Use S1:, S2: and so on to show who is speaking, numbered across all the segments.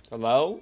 S1: Hello?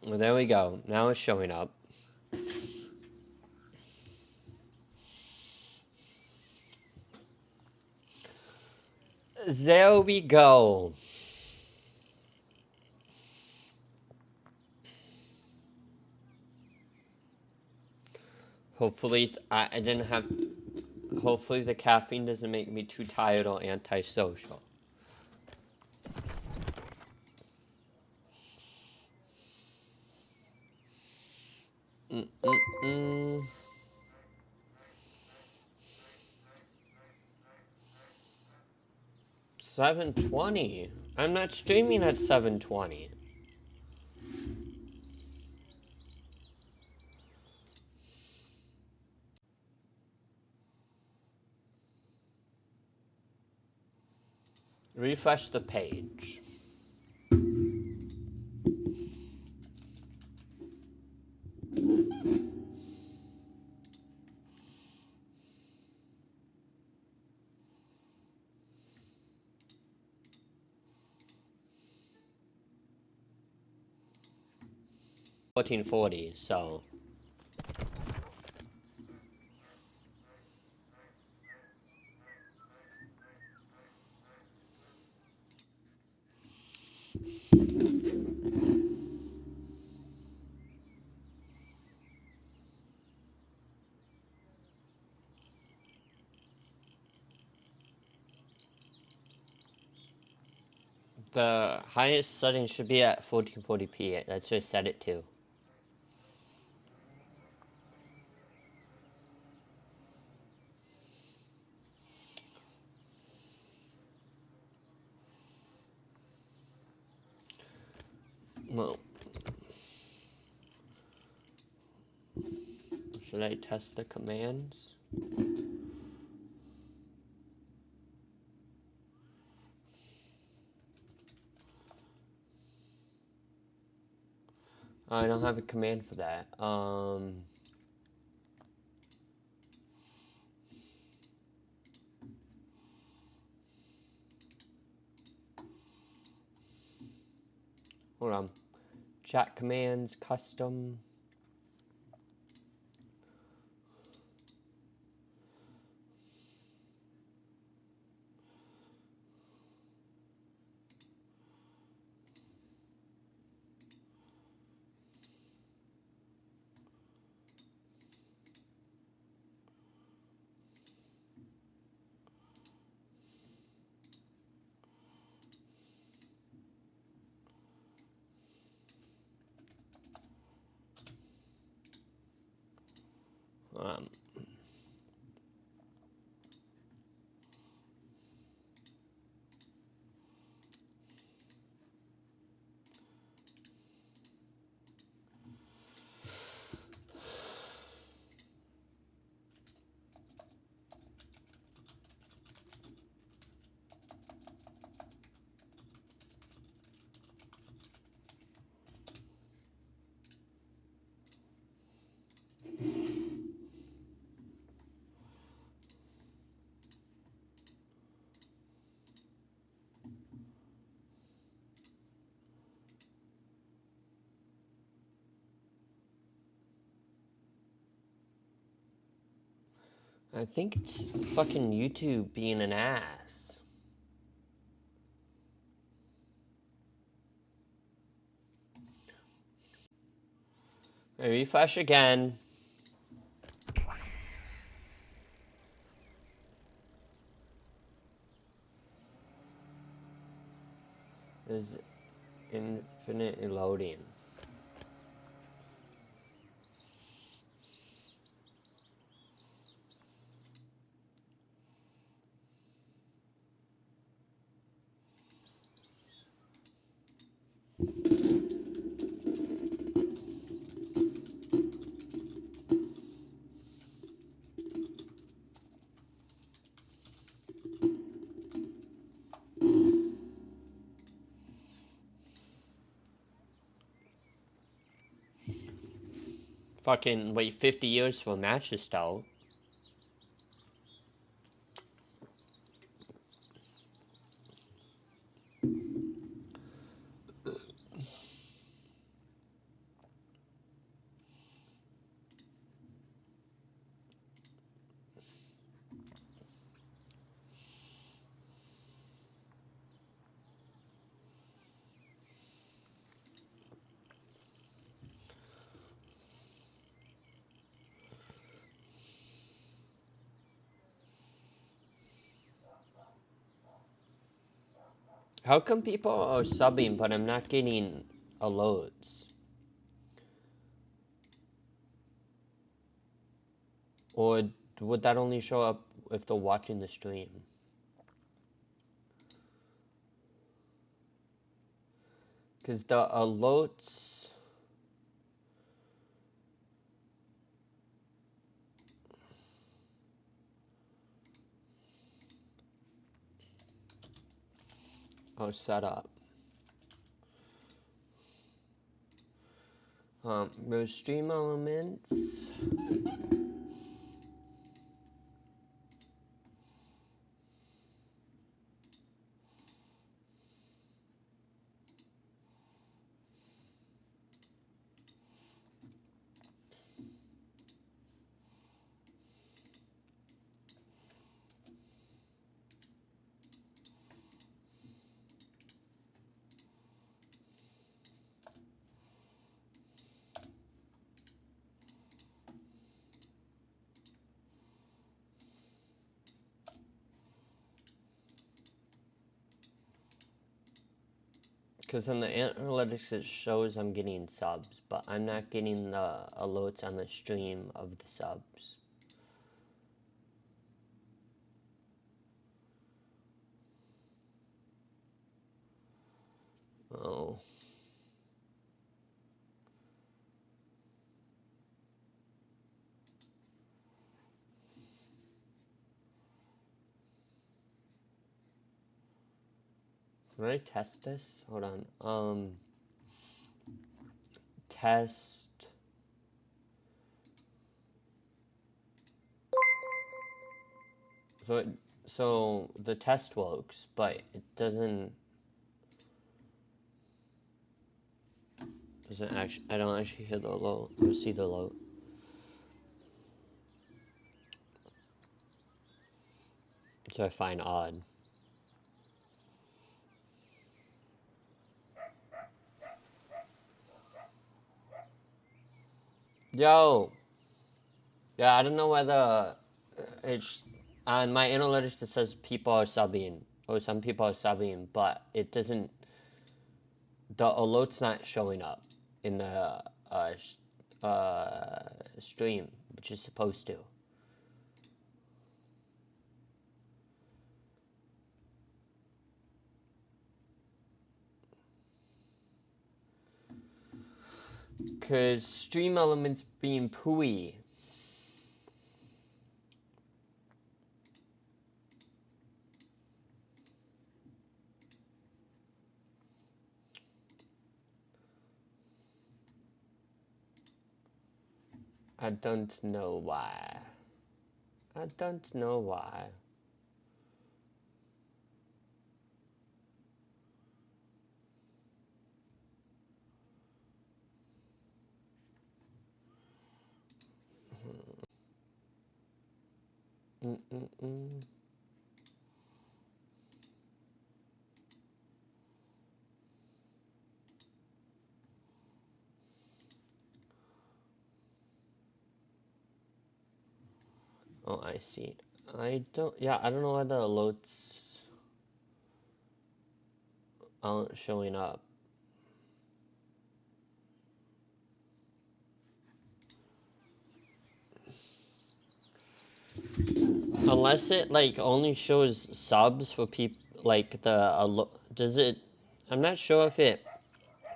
S1: Well, there we go. Now it's showing up. There we go. Hopefully, I didn't have. Hopefully, the caffeine doesn't make me too tired or antisocial. Mm-mm-mm. 7:20. I'm not streaming at 7:20. Refresh the page. $14.40, so. The highest setting should be at 1440p. That's just set it to. Well, should I test the commands? I don't have a command for that. Hold on. Chat commands, custom. I think it's fucking YouTube being an ass. I refresh again. Is infinitely loading. Fucking wait 50 years for a match to start. How come people are subbing but I'm not getting alerts? Or would that only show up if they're watching the stream? Because the alerts... are set up. Those stream elements... Because on the analytics it shows I'm getting subs, but I'm not getting the alerts on the stream of the subs. Oh. Can I test this? Hold on. Test. So the test works, but it doesn't actually. I don't actually hear the low or see the low. Which I find odd. Yo. Yeah, I don't know whether it's on my analytics. It says people are subbing or some people are subbing, but it doesn't. The alert's not showing up in the stream, which is supposed to. Cause stream elements being pooey. I don't know why. I don't know why. Oh, I see. I don't know why the alerts aren't showing up. Unless it like only shows subs for people, like does it? I'm not sure if it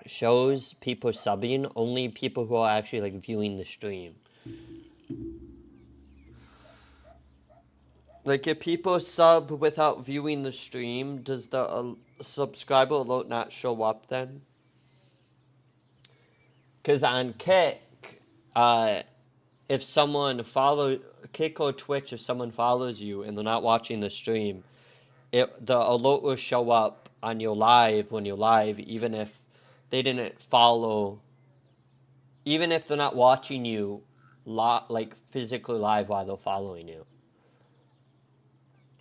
S1: shows people subbing, only people who are actually like viewing the stream. Like if people sub without viewing the stream, does the subscriber alert not show up then? Because on Kick, if someone Kick or Twitch, if someone follows you and they're not watching the stream, the alert will show up on your live when you're live, even if they didn't follow, even if they're not watching you, like physically live while they're following you.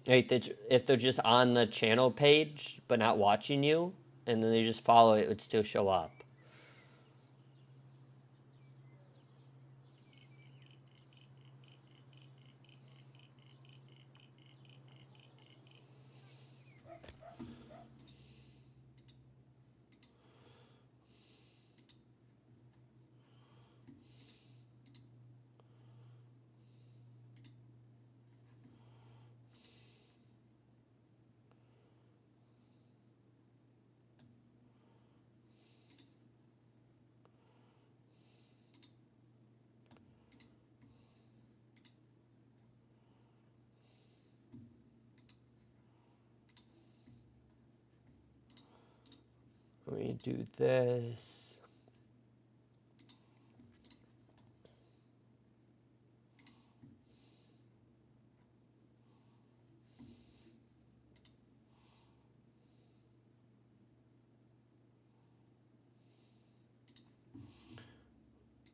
S1: Like if they're just on the channel page but not watching you, and then they just follow it, would still show up. Let me do this.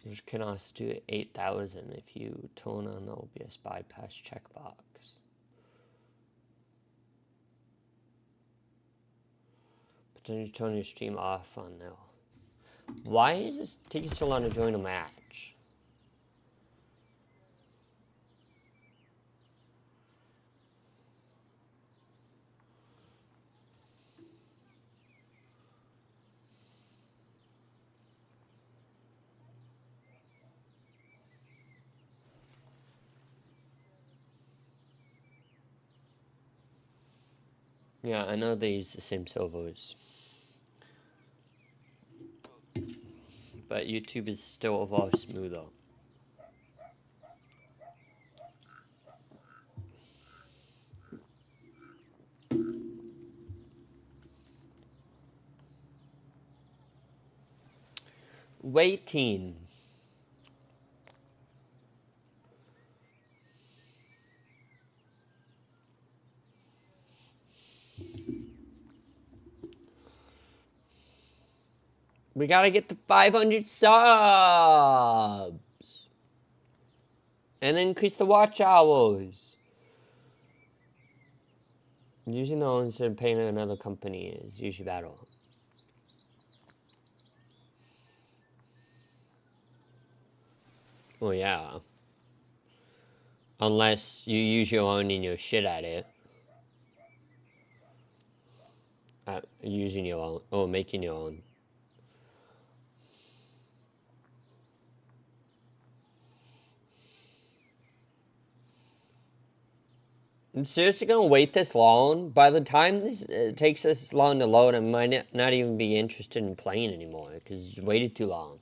S1: You can also do 8,000 if you turn on the OBS bypass checkbox. But then you turn your stream off on there. Why is this taking so long to join a match? Yeah, I know they use the same servers. But YouTube is still a lot smoother. Waiting. We gotta get to 500 subs. And increase the watch hours. Usually no one's paying another company is usually better. Oh yeah. Unless you use your own and you're shit at it. Using your own, or making your own. I'm seriously gonna wait this long? By the time this takes this long to load, I might not even be interested in playing anymore, because it's waited too long.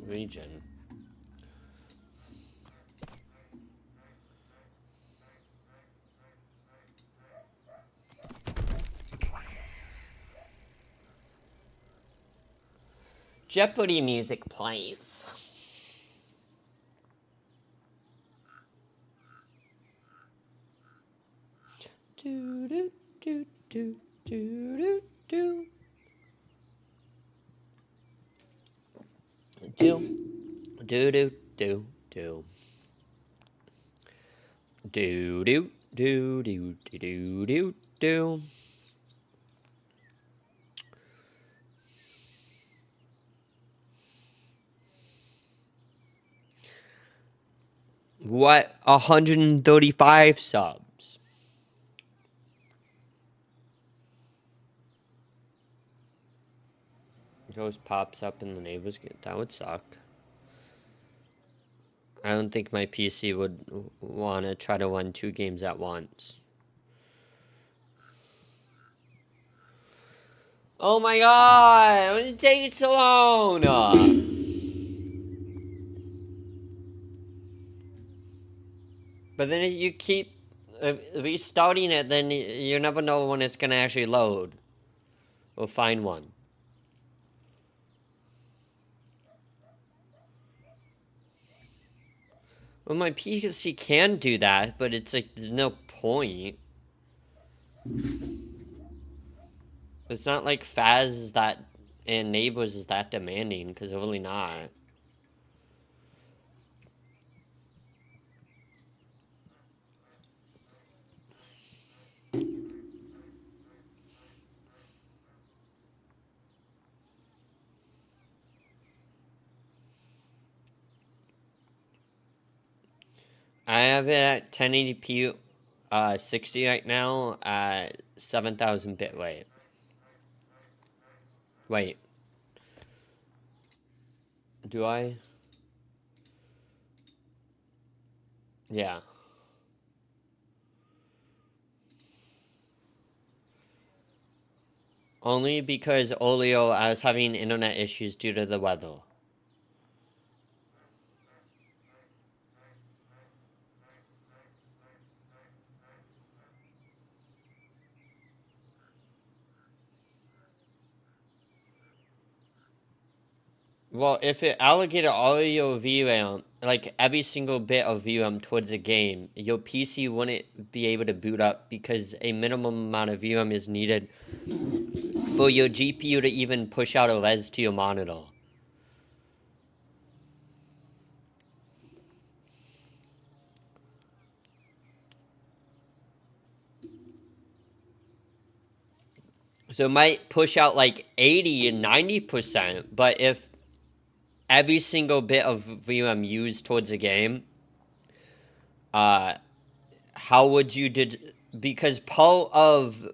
S1: Region. Jeopardy music plays. do do do do do do do do do do do do do do do do do do. What? 135 subs. Ghost pops up in the neighbors. That would suck. I don't think my PC would want to try to win 2 games at once. Oh my god! Why did it take so long? But then you keep restarting it, then you never know when it's gonna actually load. Or find one. Well, my PC can do that, but it's like, there's no point. It's not like Faz is that, and Neighbors is that demanding, because they're really not. I have it at 1080p 60 right now at 7,000 bit rate. Wait. Do I? Yeah. Only because Olio, I was having internet issues due to the weather. Well, if it allocated all of your VRAM, like every single bit of VRAM towards a game, your PC wouldn't be able to boot up because a minimum amount of VRAM is needed for your GPU to even push out a res to your monitor. So it might push out like 80 and 90%, but if every single bit of VRAM used towards a game, how would you because part of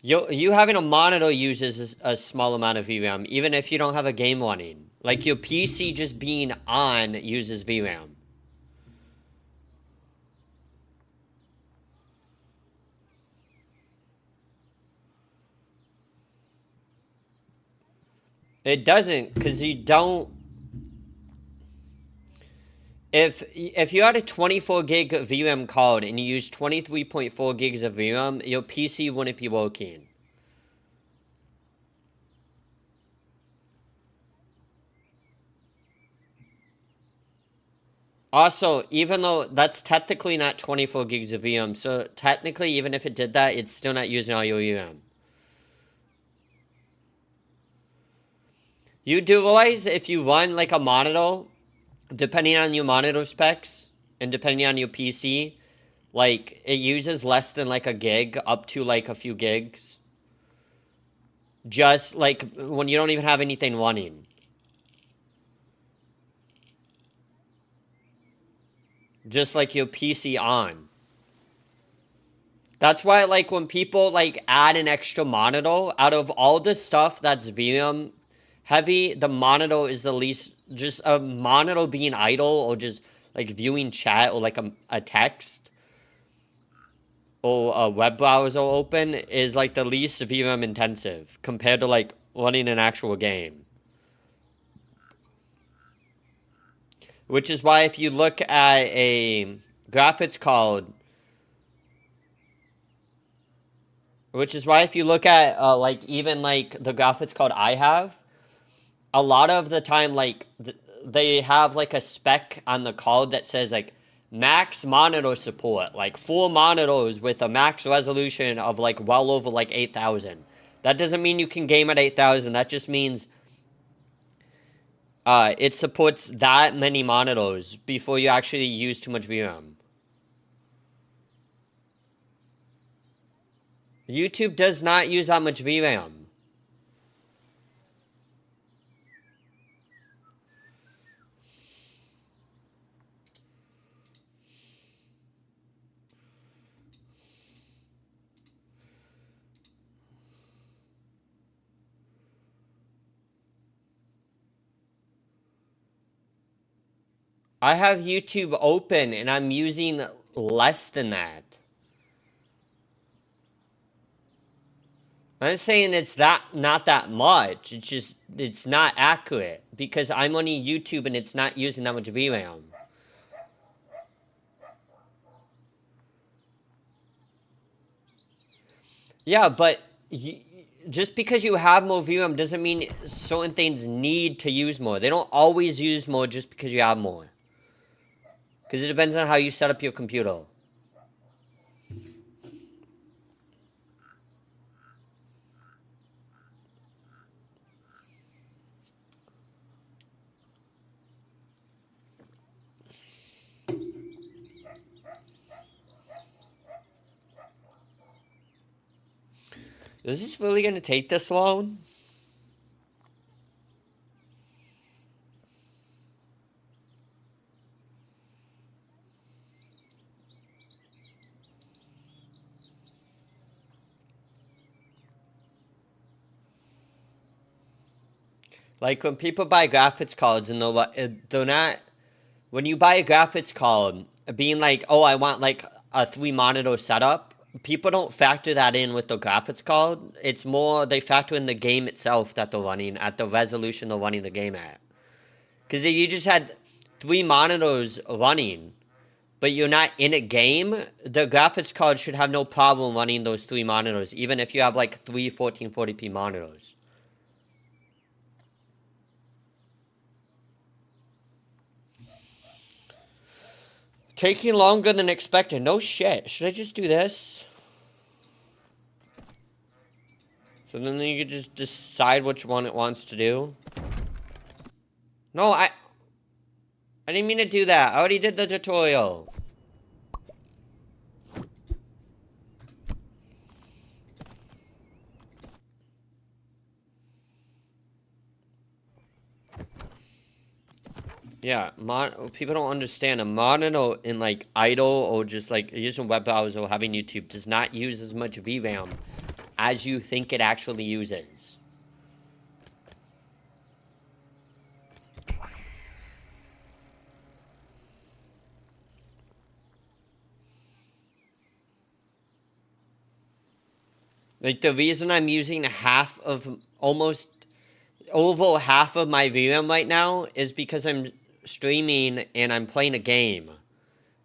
S1: you having a monitor uses a small amount of VRAM, even if you don't have a game running. Like your PC just being on uses VRAM. It doesn't, because you don't. If you had a 24 gig VRAM card and you use 23.4 gigs of VRAM, your PC wouldn't be working. Also, even though that's technically not 24 gigs of VRAM, so technically, even if it did that, it's still not using all your VRAM. You do realize if you run like a monitor, depending on your monitor specs and depending on your PC, like it uses less than like a gig up to like a few gigs. Just like when you don't even have anything running. Just like your PC on. That's why like when people like add an extra monitor, out of all the stuff that's VRAM heavy, the monitor is the least. Just a monitor being idle or just like viewing chat or like a text or a web browser open is like the least VRAM intensive compared to like running an actual game. Which is why if you look at a graphics card, which is why if you look at like even like the graphics card I have, a lot of the time like they have like a spec on the card that says like max monitor support, like 4 monitors with a max resolution of like well over like 8,000. That doesn't mean you can game at 8,000. That just means it supports that many monitors before you actually use too much VRAM. YouTube does not use that much VRAM. I have YouTube open and I'm using less than that. I'm saying it's not that much. It's just, it's not accurate because I'm on YouTube and it's not using that much VRAM. Yeah, but just because you have more VRAM doesn't mean certain things need to use more. They don't always use more just because you have more. Because it depends on how you set up your computer. Is this really going to take this long? Like when people buy graphics cards and they're not, when you buy a graphics card, being like, oh, I want like a 3 monitor setup, people don't factor that in with the graphics card. It's more they factor in the game itself that they're running at the resolution they're running the game at. Because if you just had 3 monitors running, but you're not in a game, the graphics card should have no problem running those 3 monitors, even if you have like 3 1440p monitors. Taking longer than expected. No shit. Should I just do this? So then you can just decide which one it wants to do. No, I didn't mean to do that. I already did the tutorial. Yeah, people don't understand. A monitor in like idle or just like using web browser or having YouTube does not use as much VRAM as you think it actually uses. Like the reason I'm using almost over half of my VRAM right now is because I'm streaming and I'm playing a game.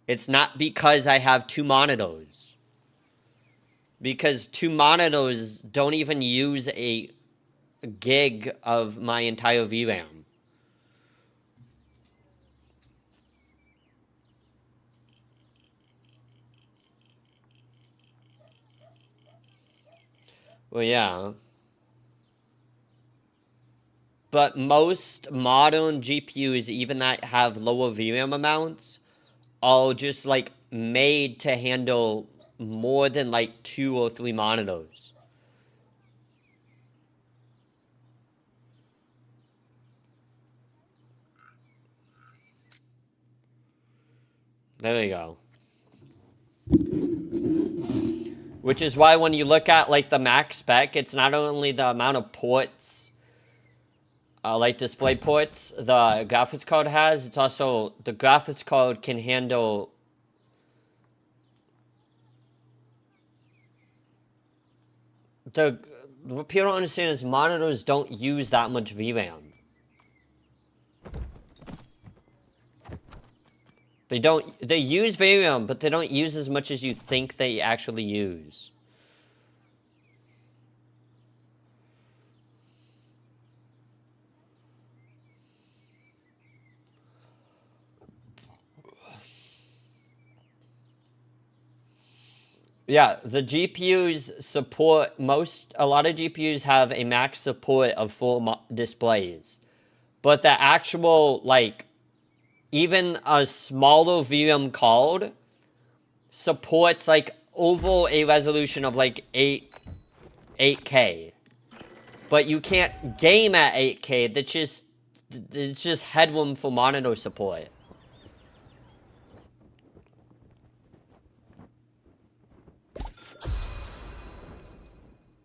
S1: It's not because I have 2 monitors. Because 2 monitors don't even use a gig of my entire VRAM. Well, yeah. But most modern GPUs, even that have lower VRAM amounts, are just like made to handle more than like 2 or 3 monitors. There we go. Which is why when you look at like the max spec, it's not only the amount of ports, like display ports, the graphics card has, it's also the graphics card can handle what people don't understand is monitors don't use that much VRAM. They use VRAM, but they don't use as much as you think they actually use. Yeah, the GPUs support a lot of GPUs have a max support of full displays. But the actual, like, even a smaller VM card supports, like, over a resolution of, like, 8K. But you can't game at 8K. It's just headroom for monitor support.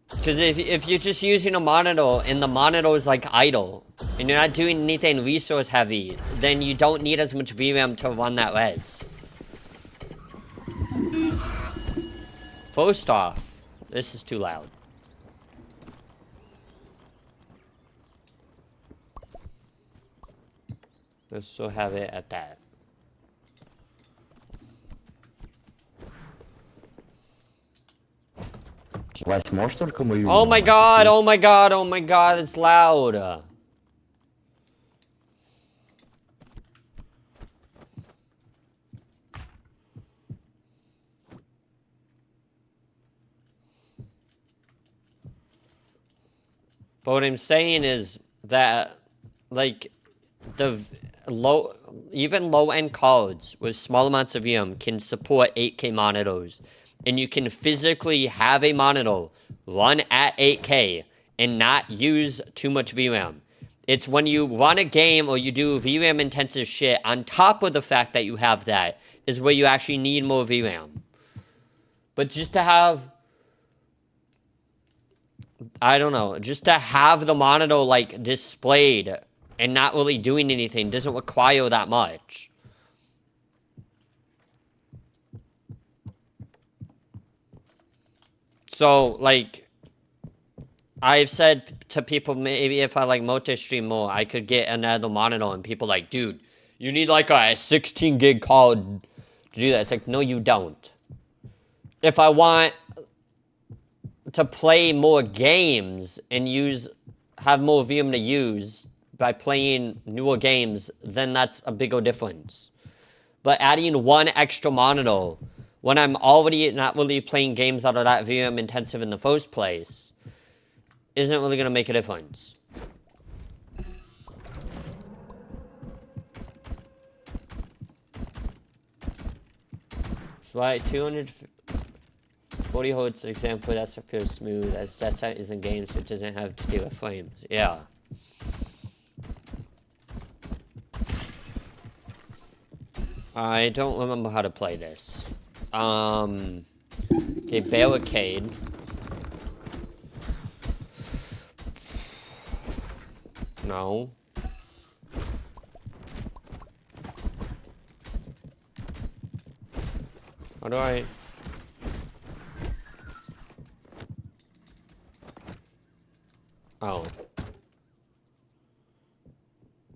S1: Because if you're just using a monitor and the monitor is like idle and you're not doing anything resource heavy, then you don't need as much VRAM to run that res. First off, this is too loud. Let's still have it at that. Oh my god, oh my god, oh my god, it's loud. But what I'm saying is that, like, even low-end cards with small amounts of VM can support 8K monitors. And you can physically have a monitor run at 8K and not use too much VRAM. It's when you run a game or you do VRAM intensive shit on top of the fact that you have that is where you actually need more VRAM. But just to have, I don't know, just to have the monitor, like, displayed and not really doing anything doesn't require that much. So, like, I've said to people, maybe if I, like, multi-stream more, I could get another monitor, and people like, dude, you need, like, a 16 gig card to do that. It's like, no, you don't. If I want to play more games and have more VM to use by playing newer games, then that's a bigger difference. But adding one extra monitor when I'm already not really playing games that are that VM intensive in the first place isn't really going to make a difference. That's why 240 hertz example, that's feels smooth, as desktop is in games, so it doesn't have to deal with frames. Yeah. I don't remember how to play this. Okay, barricade. No. How do I... Oh.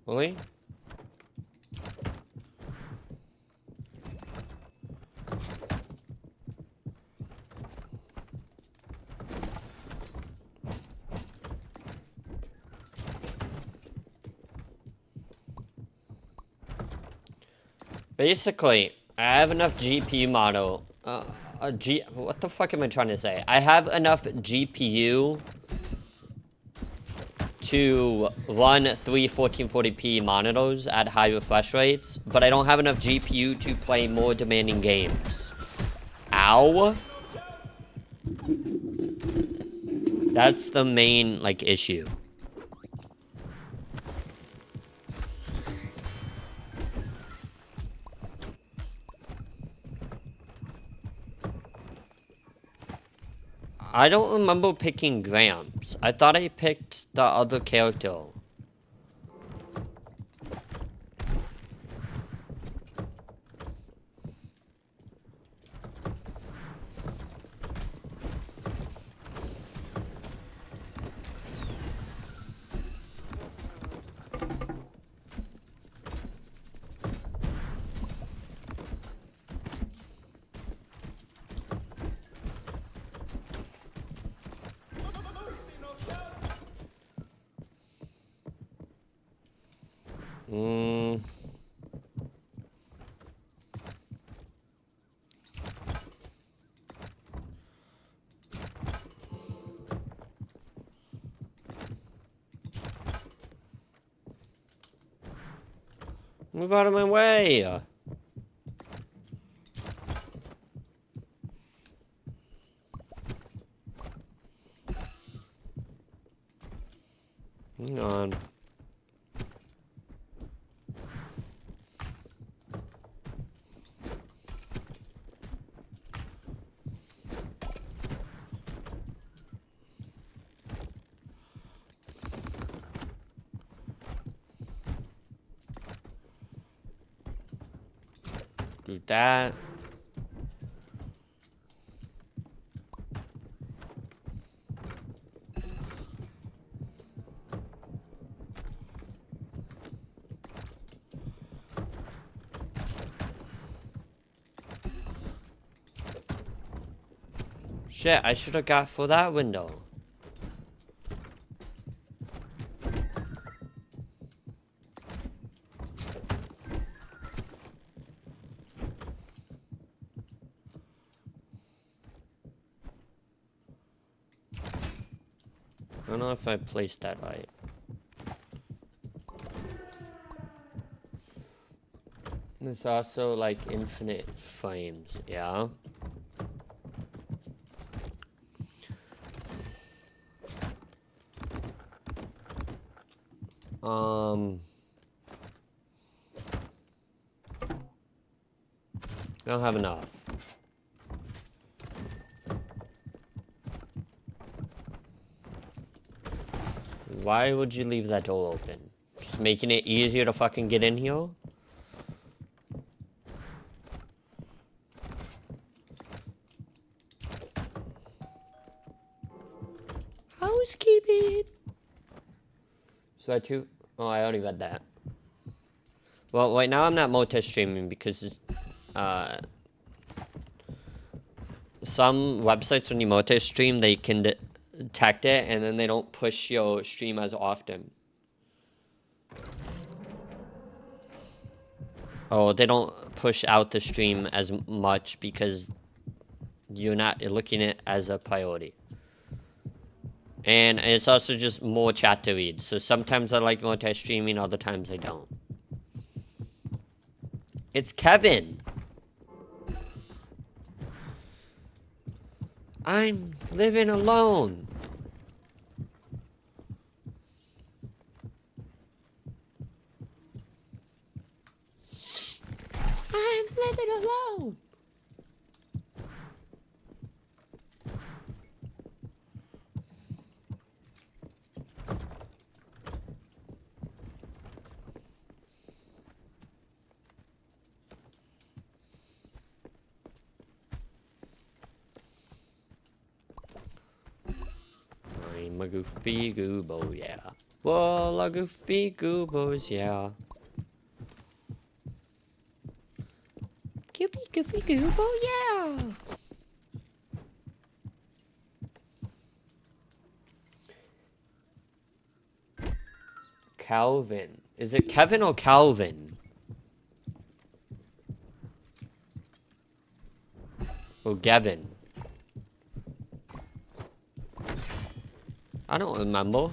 S1: Really? Basically, I have enough GPU model. What the fuck am I trying to say? I have enough GPU to run 3 1440p monitors at high refresh rates, but I don't have enough GPU to play more demanding games. Ow. That's the main, like, issue. I don't remember picking Gramps. I thought I picked the other character. Move out of my way! Hang on. Do that. Shit, I should have got for that window. I don't know if I placed that right. There's also like infinite flames, yeah? I don't have enough. Why would you leave that door open? Just making it easier to fucking get in here? Housekeeping! So I too... Oh, I already read that. Well, right now I'm not multi-streaming because some websites when you multi-stream, they can detect it and then they don't push your stream as often. Oh, they don't push out the stream as much because you're not looking at it as a priority. And it's also just more chat to read. So sometimes I like multi-streaming, other times I don't. It's Kevin. I'm living alone. I'm living alone. I'm a goofy goobo, yeah. Well, a goofy goobos, yeah. Goofy goobo, yeah. Calvin. Is it Kevin or Calvin? Or Gavin? I don't remember.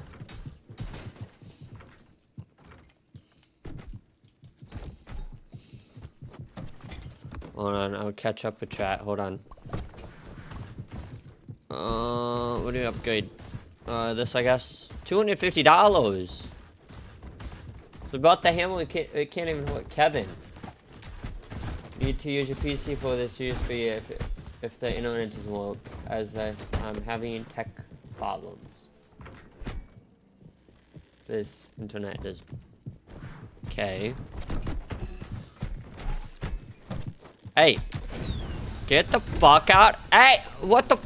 S1: Hold on, I'll catch up with chat. Hold on. What do you upgrade? This, I guess. $250. So about the hammer, it can't even hold Kevin. Need to use your PC for this USB if the internet doesn't work, as I'm having tech problems. This internet is okay. Hey, get the fuck out! Hey, what the?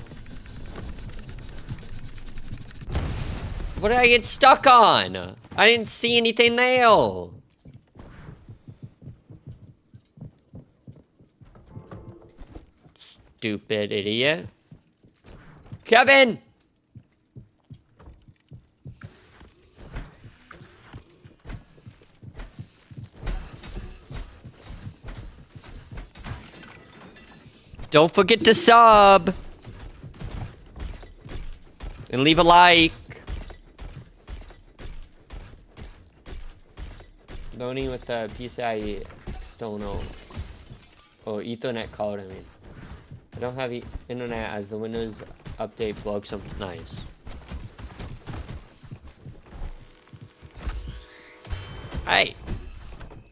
S1: What did I get stuck on? I didn't see anything there. Stupid idiot. Kevin! Don't forget to sub. And leave a like. Loading with the PCIe, still no. Oh, Ethernet code, I mean. I don't have internet as the Windows update broke something nice. Hey!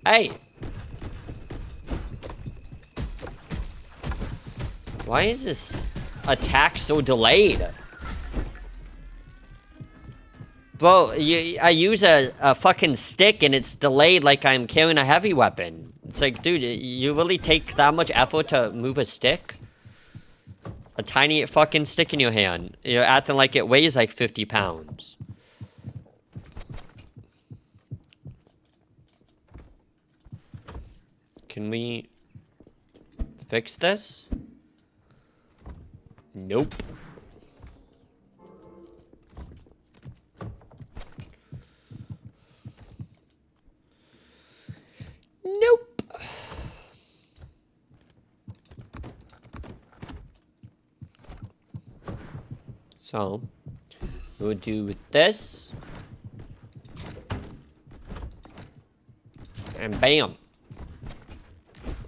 S1: Hey! Why is this attack so delayed? Bro, I use a fucking stick and it's delayed like I'm carrying a heavy weapon. It's like, dude, you really take that much effort to move a stick? A tiny fucking stick in your hand. You're acting like it weighs like 50 pounds. Can we fix this? Nope. Nope. So, we'll do with this. And bam.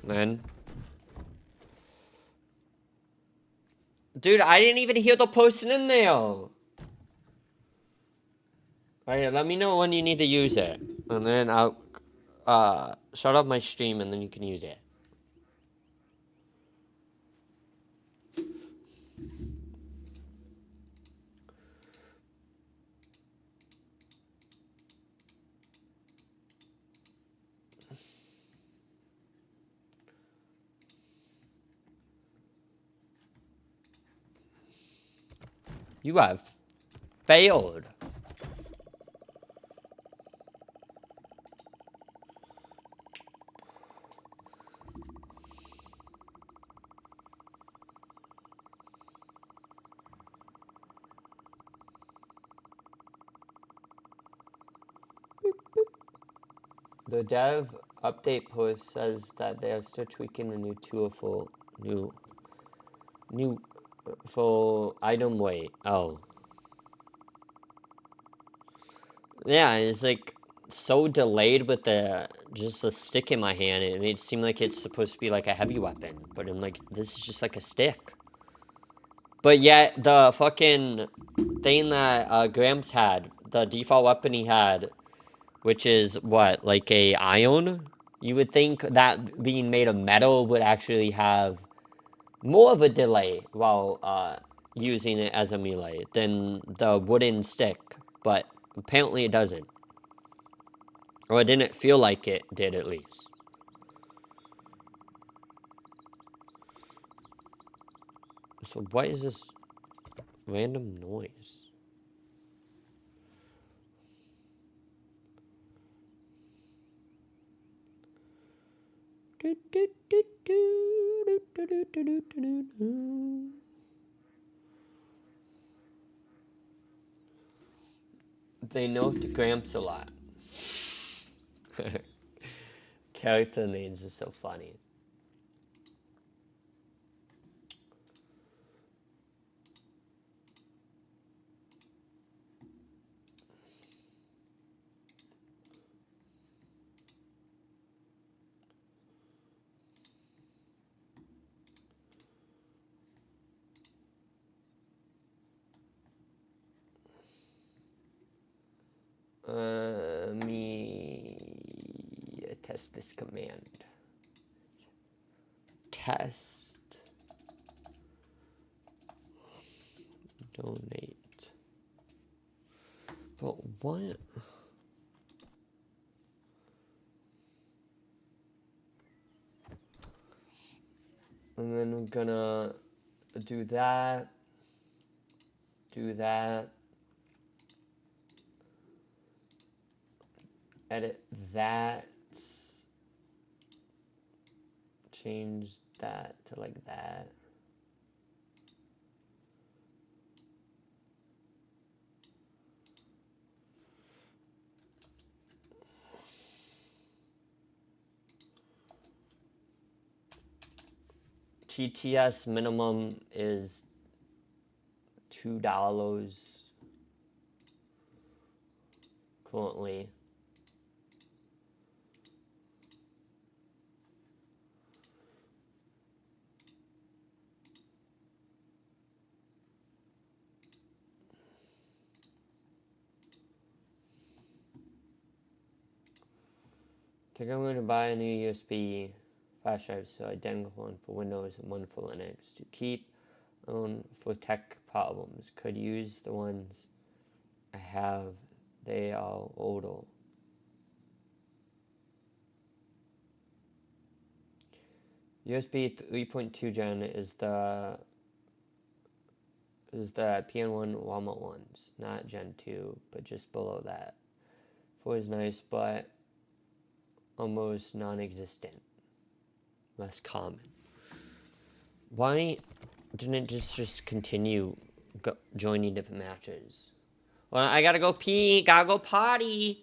S1: Then. Dude, I didn't even hear the person in there. Alright, let me know when you need to use it. And then I'll shut off my stream and then you can use it. You have failed. The dev update post says that they are still tweaking the new tool for for item weight. Oh. Yeah, it's like so delayed with just a stick in my hand. It made it seem like it's supposed to be like a heavy weapon, but I'm like, this is just like a stick. But yet the fucking thing that Gramps had, the default weapon he had, which is what, like a ion? You would think that being made of metal would actually have more of a delay while using it as a melee than the wooden stick, but apparently it doesn't. Or it didn't feel like it did, at least. So what is this random noise? They nerfed Gramps a lot. Character names are so funny. Me test this command. Test. Donate. But what? And then we're gonna do that. Do that. Edit that. Change that to like that. TTS minimum is $2 currently. think I'm going to buy a new USB flash drive, so identical one for Windows and one for Linux to keep on for tech problems. Could use the ones I have. They are older. USB 3.2 gen is the PN1 Walmart ones, not Gen 2, but just below that. 4 is nice, but almost non-existent. Less common. Why didn't it just continue joining different matches? Well, I gotta go pee, gotta go potty.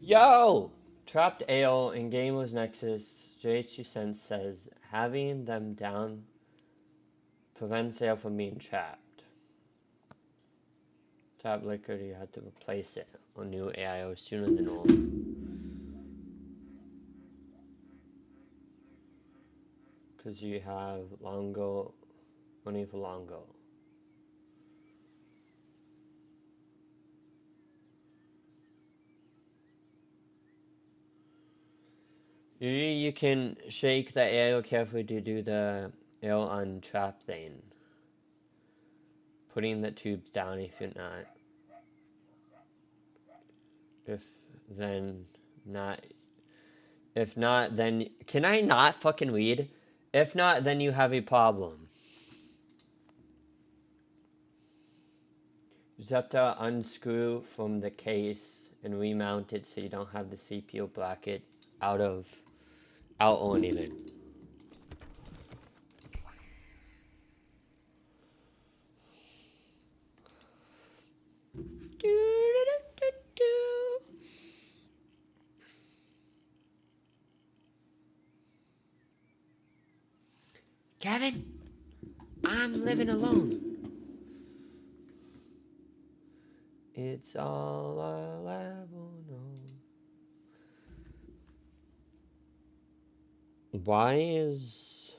S1: Yo! Trapped Ale in Game was Nexus. JH2 says having them down prevents Ale from being trapped. Tap liquor, you have to replace it on new AIO sooner than normal. Because you have Longo, only for Longo. Usually you can shake the ale carefully to do the ale on trap thing. putting the tubes down if you're not. If not, then can I not fucking read? If not, then you have a problem. You just have to unscrew from the case and remount it so you don't have the CPU bracket out or anything. Kevin, I'm living alone. It's all I'll ever know. Why is...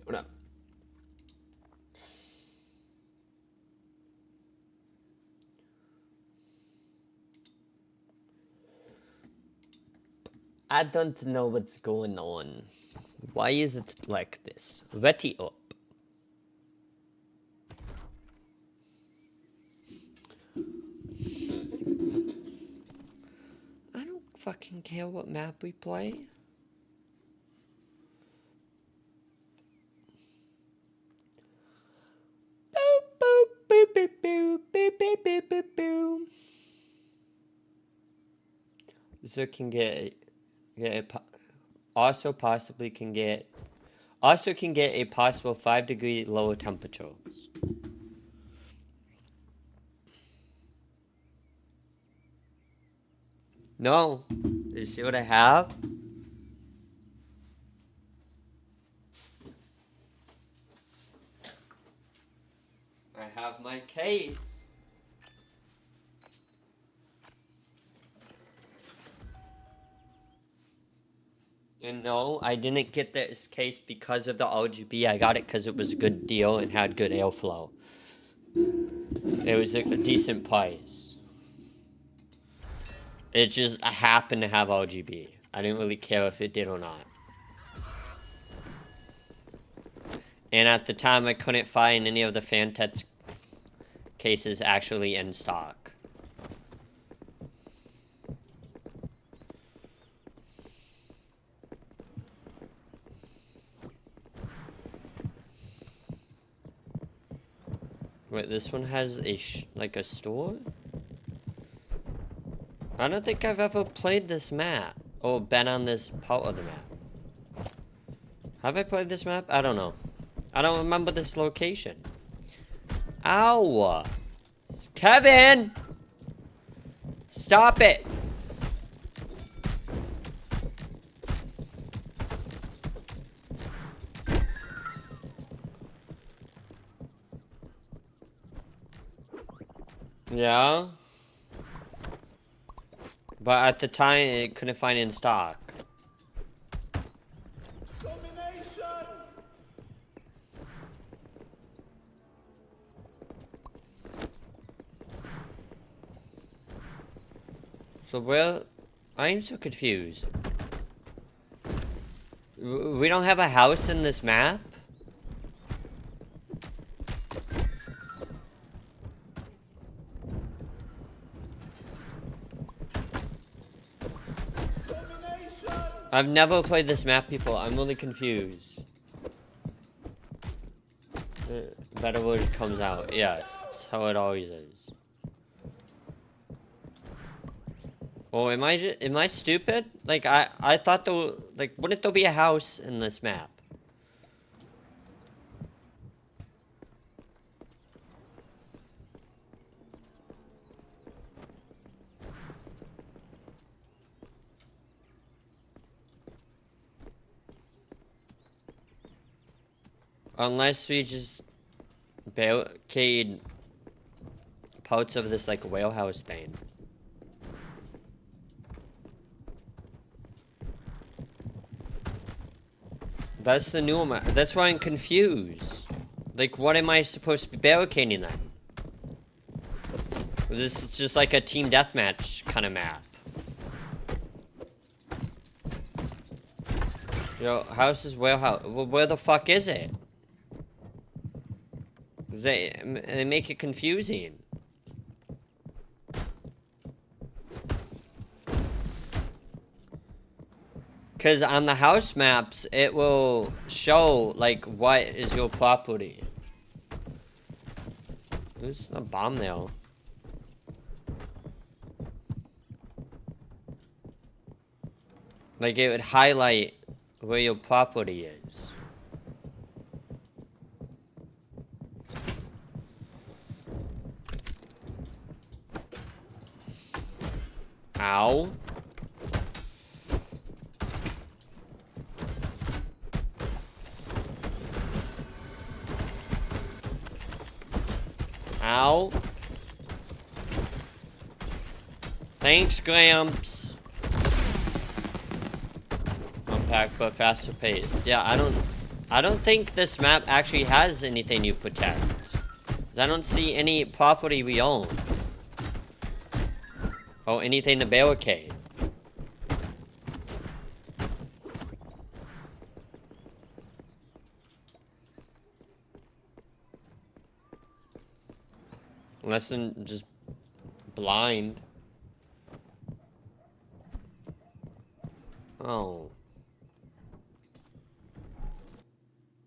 S1: What up? I don't know what's going on. Why is it like this? Ready up. I don't fucking care what map we play. Boop, boop, boop, boop, boop, boop, boop, boop, boop, boop. So can get also can get a possible 5-degree lower temperatures. No, you see what I have? I have my case. And no, I didn't get this case because of the RGB. I got it because it was a good deal and had good airflow. It was a decent price. It just happened to have RGB. I didn't really care if it did or not. And at the time, I couldn't find any of the Fantex cases actually in stock. Wait, this one has a like a store? I don't think I've ever played this map or been on this part of the map. Have I played this map? I don't know. I don't remember this location. Ow! Kevin! Stop it! Yeah. But at the time, it couldn't find it in stock. Domination! So where... I'm so confused. We don't have a house in this map? I've never played this map before. I'm really confused. Better word comes out. Yes, that's how it always is. Oh, am I stupid? Like I thought wouldn't there be a house in this map? Unless we just barricade parts of this like warehouse thing. That's the new map. That's why I'm confused. Like, what am I supposed to be barricading then? This is just like a team deathmatch kind of map. Yo, house's warehouse. Well, where the fuck is it? They make it confusing. Because on the house maps, it will show, like, what is your property. There's a bomb there. Like, it would highlight where your property is. Ow. Ow. Thanks, Gramps. Unpack but faster pace. Yeah, I don't think this map actually has anything you protect. I don't see any property we own. Or anything to barricade. Unless I'm just blind. Oh.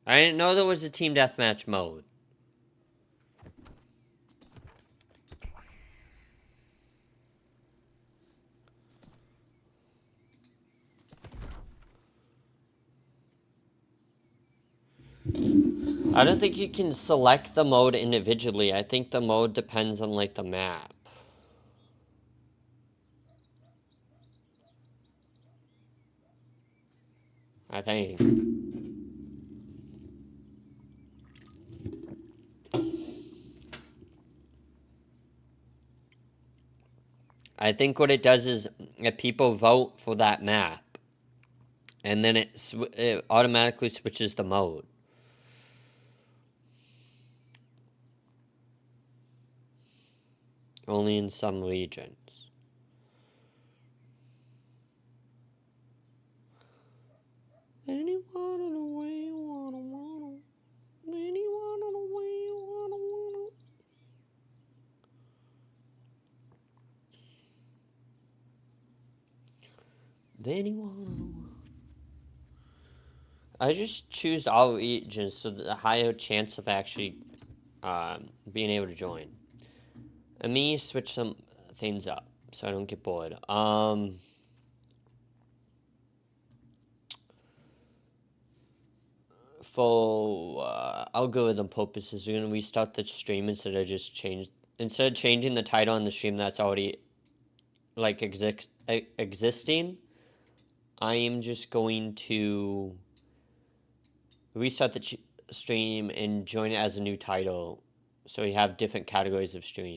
S1: I didn't know there was a team deathmatch mode. I don't think you can select the mode individually. I think the mode depends on, like, the map. I think. I think what it does is if people vote for that map, and then it automatically switches the mode. Only in some regions. Anyone in the way you wanna. Anyone in the way you wanna. Anyone. I just choose all regions so that the higher chance of actually being able to join. And me switch some things up so I don't get bored. For algorithm purposes, we're gonna restart the stream instead of changing the title on the stream that's already like existing. I am just going to restart the stream and join it as a new title, so we have different categories of stream.